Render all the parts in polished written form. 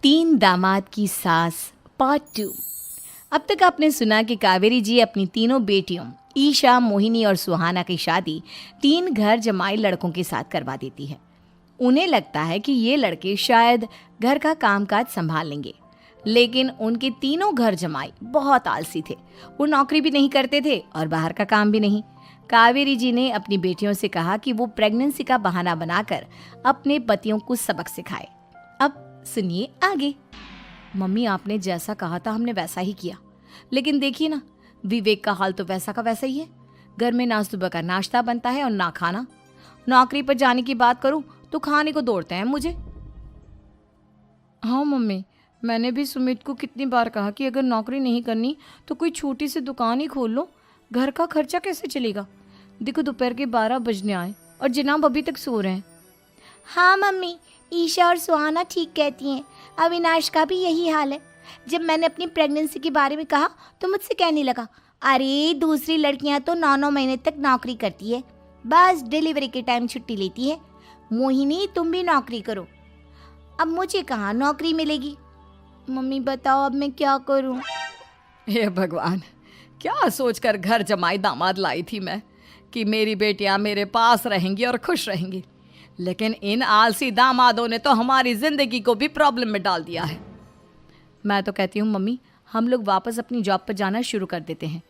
तीन दामाद की सास पार्ट 2। अब तक आपने सुना कि कावेरी जी अपनी तीनों बेटियों ईशा, मोहिनी और सुहाना की शादी तीन घर जमाई लड़कों के साथ करवा देती है। उन्हें लगता है कि ये लड़के शायद घर का कामकाज संभाल लेंगे, लेकिन उनके तीनों घर जमाई बहुत आलसी थे। वो नौकरी भी नहीं करते थे और बाहर का काम भी नहीं। कावेरी जी ने अपनी बेटियों से कहा कि वो प्रेगनेंसी का बहाना बनाकर अपने पतियों को सबक सिखाए। अब सुनिए आगे। मम्मी, आपने जैसा कहा था हमने वैसा ही किया, लेकिन देखिए ना, विवेक का हाल तो वैसा का वैसा ही है। घर में ना सुबह का नाश्ता बनता है और ना खाना। नौकरी पर जाने की बात करूं तो खाने को दौड़ते हैं मुझे। हाँ मम्मी, मैंने भी सुमित को कितनी बार कहा कि अगर नौकरी नहीं करनी तो कोई छोटी सी दुकान ही खोल लो, घर का खर्चा कैसे चलेगा। देखो दोपहर के 12 बजने आए और जनाब अभी तक सो रहे हैं। हाँ मम्मी, ईशा और सुहाना ठीक कहती हैं। अविनाश का भी यही हाल है। जब मैंने अपनी प्रेगनेंसी के बारे में कहा तो मुझसे कहने लगा, अरे दूसरी लड़कियां तो 9-9 महीने तक नौकरी करती है, बस डिलीवरी के टाइम छुट्टी लेती है। मोहिनी, तुम भी नौकरी करो। अब मुझे कहाँ नौकरी मिलेगी। मम्मी बताओ अब मैं क्या करूँ। हे भगवान, क्या सोचकर घर जमाई दामाद लाई थी मैं कि मेरी बेटियां मेरे पास रहेंगी और खुश रहेंगी, लेकिन इन आलसी दामादों ने तो हमारी जिंदगी को भी प्रॉब्लम में डाल दिया है। मैं तो कहती हूँ मम्मी, हम लोग वापस अपनी जॉब पर जाना शुरू कर देते हैं।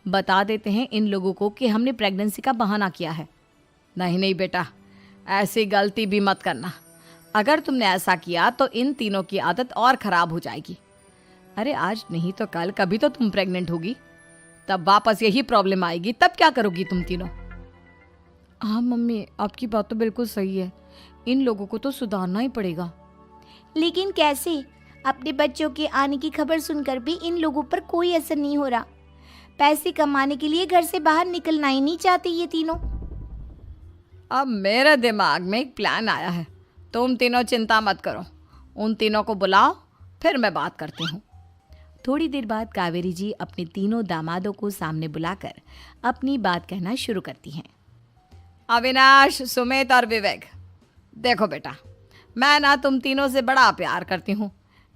बता देते हैं इन लोगों को कि हमने प्रेगनेंसी का बहाना किया है। नहीं नहीं बेटा, ऐसी गलती भी मत करना। अगर तुमने ऐसा किया तो इन तीनों की आदत और ख़राब हो जाएगी। अरे आज नहीं तो कल कभी तो तुम प्रेग्नेंट होगी, तब वापस यही प्रॉब्लम आएगी। तब क्या करोगी तुम तीनों। हाँ मम्मी, आपकी बात तो बिल्कुल सही है। इन लोगों को तो सुधारना ही पड़ेगा। लेकिन कैसे? अपने बच्चों के आने की खबर सुनकर भी इन लोगों पर कोई असर नहीं हो रहा। पैसे कमाने के लिए घर से बाहर निकलना ही नहीं चाहते ये तीनों। अब मेरे दिमाग में एक प्लान आया है। तुम तीनों चिंता मत करो, उन तीनों को बुलाओ, फिर मैं बात करती हूँ। थोड़ी देर बाद कावेरी जी अपने तीनों दामादों को सामने बुलाकर अपनी बात कहना शुरू करती हैं। अविनाश, सुमित और विवेक, देखो बेटा, मैं ना तुम तीनों से बड़ा प्यार करती हूँ,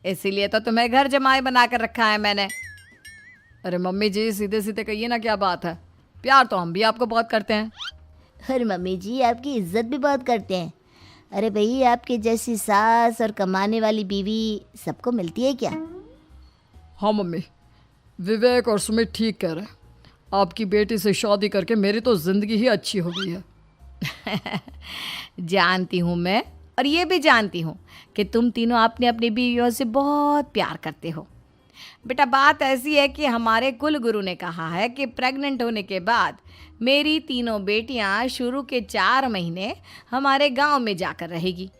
इसीलिए तो तुम्हें घर जमाई बना कर रखा है मैंने। अरे मम्मी जी, सीधे सीधे कहिए ना, क्या बात है। प्यार तो हम भी आपको बहुत करते हैं। अरे मम्मी जी, आपकी इज्जत भी बहुत करते हैं। अरे भाई, आपके जैसी सास और कमाने वाली बीवी सबको मिलती है क्या? हाँ मम्मी, विवेक और सुमित ठीक कह रहे हैं। आपकी बेटी से शादी करके मेरी तो ज़िंदगी ही अच्छी हो गई है। जानती हूँ मैं, और ये भी जानती हूँ कि तुम तीनों अपने अपनी बीवियों से बहुत प्यार करते हो। बेटा, बात ऐसी है कि हमारे कुल गुरु ने कहा है कि प्रेग्नेंट होने के बाद मेरी तीनों बेटियाँ शुरू के 4 महीने हमारे गांव में जाकर रहेगी,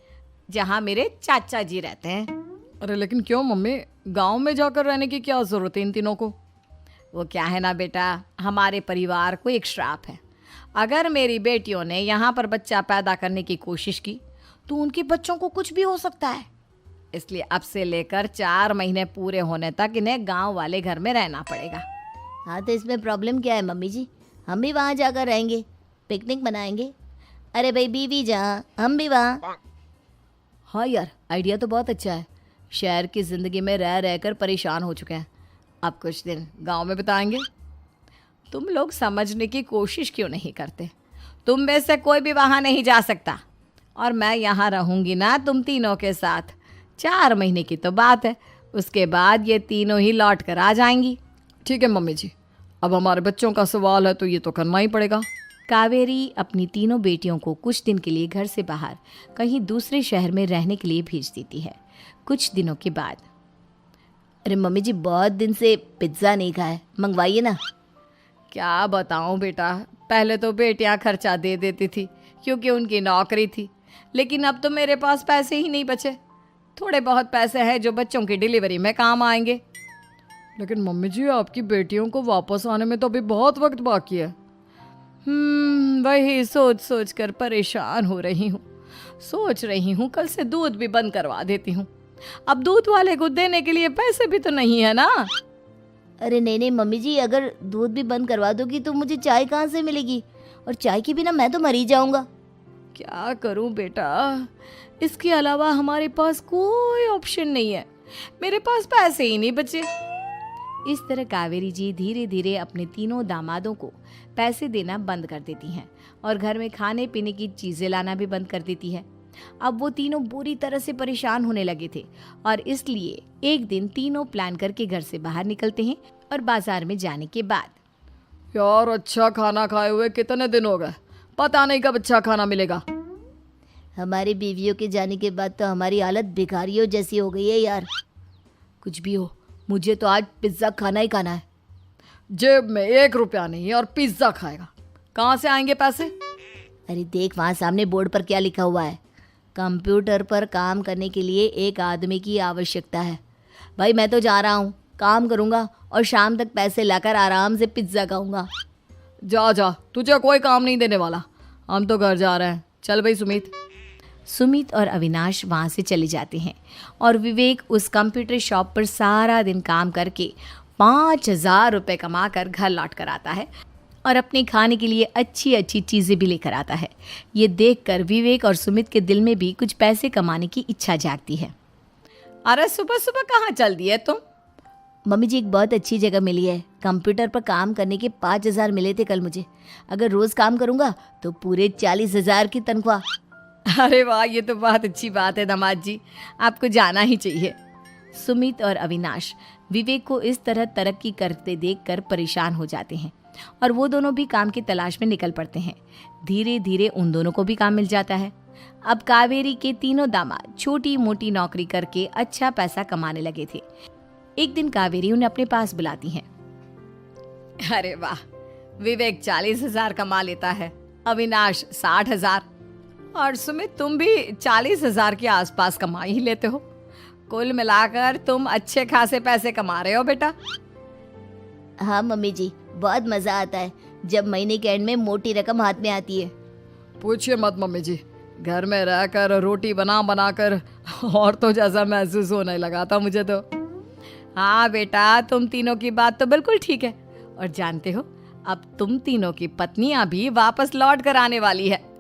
जहाँ मेरे चाचा जी रहते हैं। अरे लेकिन क्यों मम्मी, गांव में जाकर रहने की क्या ज़रूरत है इन तीनों को। वो क्या है ना बेटा, हमारे परिवार को एक श्राप है। अगर मेरी बेटियों ने यहाँ पर बच्चा पैदा करने की कोशिश की तो उनके बच्चों को कुछ भी हो सकता है। इसलिए अब से लेकर 4 महीने पूरे होने तक इन्हें गांव वाले घर में रहना पड़ेगा। हाँ तो इसमें प्रॉब्लम क्या है मम्मी जी? हम भी वहाँ जाकर रहेंगे, पिकनिक मनाएंगे। अरे भाई, बीवी जहाँ हम भी वहाँ। हाँ यार, आइडिया तो बहुत अच्छा है। शहर की ज़िंदगी में रह रहकर परेशान हो चुके हैं, अब कुछ दिन गांव में बिताएंगे। तुम लोग समझने की कोशिश क्यों नहीं करते। तुम में से कोई भी वहाँ नहीं जा सकता, और मैं यहाँ रहूँगी ना तुम तीनों के साथ। 4 महीने की तो बात है, उसके बाद ये तीनों ही लौट कर आ जाएंगी। ठीक है मम्मी जी, अब हमारे बच्चों का सवाल है तो ये तो करना ही पड़ेगा। कावेरी अपनी तीनों बेटियों को कुछ दिन के लिए घर से बाहर कहीं दूसरे शहर में रहने के लिए भेज देती है। कुछ दिनों के बाद, अरे मम्मी जी, बहुत दिन से पिज्ज़ा नहीं खाया, मंगवाइए ना। क्या बताऊं बेटा, पहले तो बेटियां खर्चा दे देती थी क्योंकि उनकी नौकरी थी, लेकिन अब तो मेरे पास पैसे ही नहीं बचे। थोड़े बहुत पैसे हैं जो बच्चों की डिलीवरी में काम आएंगे। लेकिन मम्मी जी, आपकी बेटियों को वापस आने में तो अभी बहुत वक्त बाकी है। वही सोच सोच कर परेशान हो रही हूँ। सोच रही हूँ कल से दूध भी बंद करवा देती हूँ। अब दूध वाले को देने के लिए पैसे भी तो नहीं है ना। अरे नहीं नहीं मम्मी जी, अगर दूध भी बंद करवा दोगी तो मुझे चाय कहाँ से मिलेगी? और चाय के बिना मैं तो मर ही जाऊंगा। क्या करूं बेटा, इसके अलावा हमारे पास कोई ऑप्शन नहीं है, मेरे पास पैसे ही नहीं बचे। इस तरह कावेरी जी धीरे धीरे अपने तीनों दामादों को पैसे देना बंद कर देती हैं और घर में खाने पीने की चीज़ें लाना भी बंद कर देती है। अब वो तीनों बुरी तरह से परेशान होने लगे थे और इसलिए एक दिन तीनों प्लान करके घर से बाहर निकलते हैं और बाजार में जाने के बाद यार अच्छा खाना खाए हुए कितने दिन हो गए, पता नहीं कब अच्छा खाना मिलेगा। हमारी बीवियों के जाने के बाद तो हमारी हालत भिखारियों जैसी हो गई है यार। कुछ भी हो, मुझे तो आज पिज्ज़ा खाना ही खाना है। जेब में 1 रुपया नहीं और पिज्ज़ा खाएगा, कहाँ से आएंगे पैसे? अरे देख वहाँ सामने बोर्ड पर क्या लिखा हुआ है, कंप्यूटर पर काम करने के लिए एक आदमी की आवश्यकता है। भाई मैं तो जा रहा हूँ, काम करूँगा और शाम तक पैसे लाकर आराम से पिज्ज़ा खाऊंगा। जा जा, तुझे कोई काम नहीं देने वाला, हम तो घर जा रहे हैं। चल भाई सुमित। सुमित और अविनाश वहाँ से चले जाते हैं और विवेक उस कंप्यूटर शॉप पर सारा दिन काम करके 5,000 रुपये कमा कर घर लौट कर आता है और अपने खाने के लिए अच्छी अच्छी चीज़ें भी लेकर आता है। ये देखकर विवेक और सुमित के दिल में भी कुछ पैसे कमाने की इच्छा जागती है। अरे सुबह सुबह कहाँ चल दिए तुम? मम्मी जी एक बहुत अच्छी जगह मिली है, कंप्यूटर पर काम करने के 5,000 मिले थे कल मुझे। अगर रोज़ काम करूँगा तो पूरे 40,000 की तनख्वाह। अरे वाह, ये तो बहुत अच्छी बात है दामाद जी, आपको जाना ही चाहिए। सुमित और अविनाश विवेक को इस तरह तरक्की करते देखकर परेशान हो जाते हैं और वो दोनों भी काम की तलाश में निकल पड़ते हैं। धीरे धीरे उन दोनों को भी काम मिल जाता है। अब कावेरी के तीनों दामाद छोटी मोटी नौकरी करके अच्छा पैसा कमाने लगे थे। एक दिन कावेरी उन्हें अपने पास बुलाती हैं। अरे वाह, विवेक 40,000 कमा लेता है, अविनाश 60,000 और सुमित तुम भी 40,000 के आसपास कमा ही लेते हो। कुल मिलाकर तुम अच्छे खासे पैसे कमा रहे हो बेटा। हाँ मम्मी जी, बहुत मज़ा आता है जब महीने के एंड में मोटी रकम हाथ में आती है। पूछिए मत मम्मी जी, घर में रहकर रोटी बना बना कर और तो जैसा महसूस होने लगा था मुझे तो। हाँ बेटा, तुम तीनों की बात तो बिल्कुल ठीक है और जानते हो अब तुम तीनों की पत्नियां भी वापस लौट कर आने वाली है।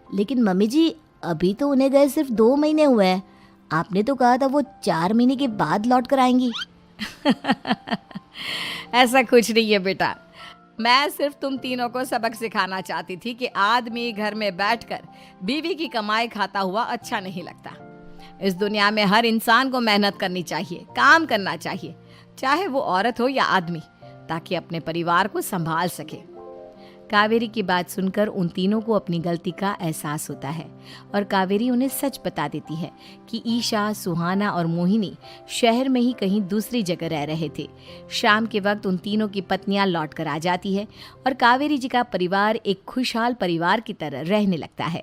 लेकिन मम्मी जी अभी तो उन्हें गए सिर्फ 2 महीने हुए हैं, आपने तो कहा था वो 4 महीने के बाद लौट कर आएंगी। ऐसा कुछ नहीं है बेटा, मैं सिर्फ तुम तीनों को सबक सिखाना चाहती थी कि आदमी घर में बैठकर बीवी की कमाई खाता हुआ अच्छा नहीं लगता। इस दुनिया में हर इंसान को मेहनत करनी चाहिए, काम करना चाहिए, चाहे वो औरत हो या आदमी, ताकि अपने परिवार को संभाल सके। कावेरी की बात सुनकर उन तीनों को अपनी गलती का एहसास होता है और कावेरी उन्हें सच बता देती है कि ईशा, सुहाना और मोहिनी शहर में ही कहीं दूसरी जगह रह रहे थे। शाम के वक्त उन तीनों की पत्नियां लौट कर आ जाती है और कावेरी जी का परिवार एक खुशहाल परिवार की तरह रहने लगता है।